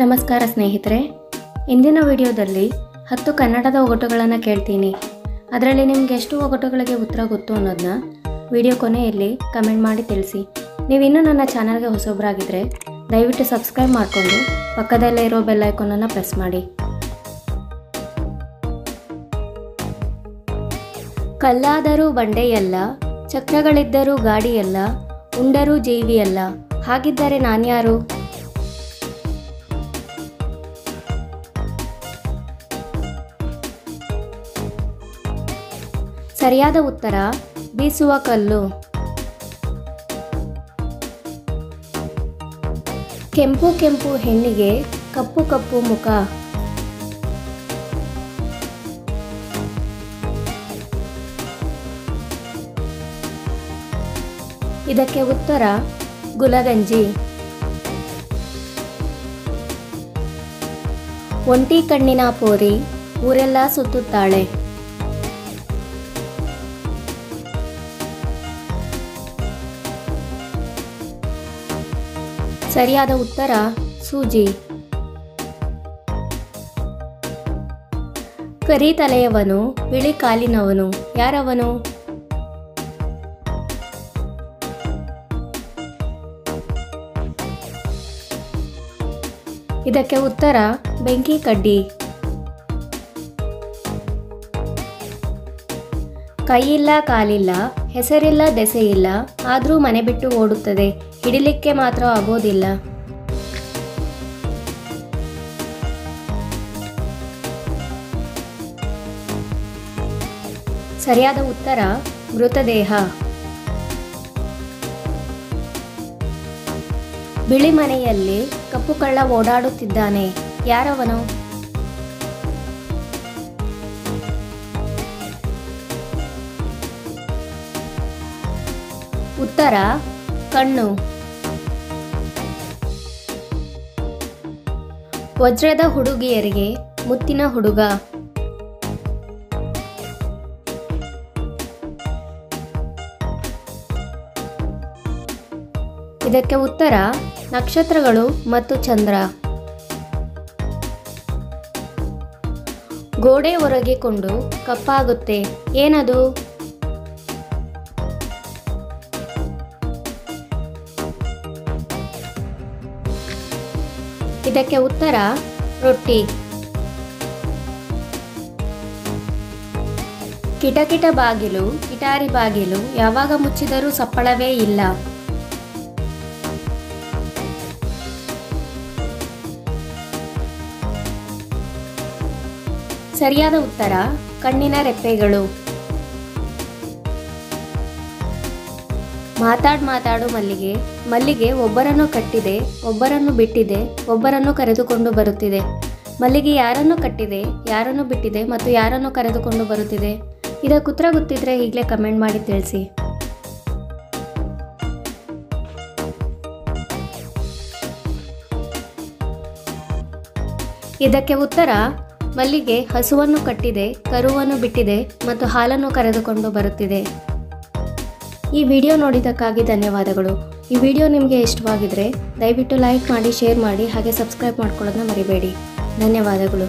ನಮಸ್ಕಾರ ಸ್ನೇಹಿತರೆ, ಇಂದಿನ ವಿಡಿಯೋದಲ್ಲಿ 10 ಕನ್ನಡದ ಒಗಟುಗಳನ್ನು ಕೇಳ್ತೀನಿ. ಅದರಲ್ಲಿ ನಿಮಗೆ ಎಷ್ಟು ಒಗಟುಗಳಿಗೆ ಉತ್ತರ ಗೊತ್ತು ಅನ್ನೋದನ್ನ ವಿಡಿಯೋ ಕೊನೆಯಲ್ಲಿ ಕಮೆಂಟ್ ಮಾಡಿ ತಿಳಿಸಿ. ನೀವು ಇನ್ನೂ ನನ್ನ ಚಾನಲ್ಗೆ ಹೊಸಬರಾಗಿದ್ದರೆ ದಯವಿಟ್ಟು ಸಬ್ಸ್ಕ್ರೈಬ್ ಮಾಡಿಕೊಂಡು ಪಕ್ಕದಲ್ಲೇ ಇರೋ ಬೆಲ್ ಐಕಾನನ್ನು ಪ್ರೆಸ್ ಮಾಡಿ. ಕಲ್ಲಾದರೂ ಬಂಡೆಯಲ್ಲ, ಚಕ್ರಗಳಿದ್ದರೂ ಗಾಡಿಯಲ್ಲ, ಉಂಡರೂ ಜೀವಿಯಲ್ಲ, ಹಾಗಿದ್ದರೆ ನಾನ್ಯಾರು? ಸರಿಯಾದ ಉತ್ತರ ಬೀಸುವ ಕಲ್ಲು. ಕೆಂಪು ಕೆಂಪು ಹೆಣ್ಣಿಗೆ ಕಪ್ಪು ಕಪ್ಪು ಮುಖ. ಇದಕ್ಕೆ ಉತ್ತರ ಗುಲಗಂಜಿ. ಒಂಟಿ ಕಣ್ಣಿನ ಪೋರಿ ಊರೆಲ್ಲ ಸುತ್ತುತ್ತಾಳೆ. ಸರಿಯಾದ ಉತ್ತರ ಸೂಜಿ. ಕರಿ ತಲೆಯವನು ಬಿಳಿ ಕಾಲಿನವನು, ಯಾರವನು? ಇದಕ್ಕೆ ಉತ್ತರ ಬೆಂಕಿ ಕಡ್ಡಿ. ಕೈಯಿಲ್ಲ ಕಾಲಿಲ್ಲ, ಹೆಸರಿಲ್ಲ ದೆಸೆಯಿಲ್ಲ, ಆದರೂ ಮನೆ ಬಿಟ್ಟು ಓಡುತ್ತದೆ, ಹಿಡಿಲಿಕ್ಕೆ ಮಾತ್ರ ಆಗೋದಿಲ್ಲ. ಸರಿಯಾದ ಉತ್ತರ ಮೃತದೇಹ. ಬಿಳಿ ಮನೆಯಲ್ಲಿ ಕಪ್ಪು ಕಳ್ಳ ಓಡಾಡುತ್ತಿದ್ದಾನೆ, ಯಾರವನು? ಉತ್ತರ ಕಣ್ಣು. ವಜ್ರದ ಹುಡುಗಿಯರಿಗೆ ಮುತ್ತಿನ ಹುಡುಗ. ಇದಕ್ಕೆ ಉತ್ತರ ನಕ್ಷತ್ರಗಳು ಮತ್ತು ಚಂದ್ರ. ಗೋಡೆ ಒರಗಿಕೊಂಡು ಕಪ್ಪಾಗುತ್ತೆ, ಏನದು? ಇದಕ್ಕೆ ಉತ್ತರ ರೊಟ್ಟಿ. ಕಿಟಕಿಟ ಬಾಗಿಲು ಕಿಟಾರಿ ಬಾಗಿಲು, ಯಾವಾಗ ಮುಚ್ಚಿದರೂ ಸಪ್ಪಳವೇ ಇಲ್ಲ. ಸರಿಯಾದ ಉತ್ತರ ಕಣ್ಣಿನ ರೆಪ್ಪೆಗಳು. ಮಾತಾಡು ಮಲ್ಲಿಗೆ, ಮಲ್ಲಿಗೆ ಒಬ್ಬರನ್ನು ಕಟ್ಟಿದೆ, ಒಬ್ಬರನ್ನು ಬಿಟ್ಟಿದೆ, ಒಬ್ಬರನ್ನು ಕರೆದುಕೊಂಡು ಬರುತ್ತಿದೆ. ಮಲ್ಲಿಗೆ ಯಾರನ್ನು ಕಟ್ಟಿದೆ, ಯಾರನ್ನು ಬಿಟ್ಟಿದೆ ಮತ್ತು ಯಾರನ್ನು ಕರೆದುಕೊಂಡು ಬರುತ್ತಿದೆ? ಇದಕ್ಕೆ ಉತ್ತರ ಗೊತ್ತಿದ್ರೆ ಈಗಲೇ ಕಮೆಂಟ್ ಮಾಡಿ ತಿಳಿಸಿ. ಇದಕ್ಕೆ ಉತ್ತರ ಮಲ್ಲಿಗೆ ಹಸುವನ್ನು ಕಟ್ಟಿದೆ, ಕರುವನ್ನು ಬಿಟ್ಟಿದೆ ಮತ್ತು ಹಾಲನ್ನು ಕರೆದುಕೊಂಡು ಬರುತ್ತಿದೆ. ಈ ವಿಡಿಯೋ ನೋಡಿದ್ದಕ್ಕಾಗಿ ಧನ್ಯವಾದಗಳು. ಈ ವಿಡಿಯೋ ನಿಮಗೆ ಇಷ್ಟವಾಗಿದ್ದರೆ ದಯವಿಟ್ಟು ಲೈಕ್ ಮಾಡಿ, ಶೇರ್ ಮಾಡಿ, ಹಾಗೆ ಸಬ್ಸ್ಕ್ರೈಬ್ ಮಾಡ್ಕೊಳ್ಳೋದನ್ನ ಮರಿಬೇಡಿ. ಧನ್ಯವಾದಗಳು.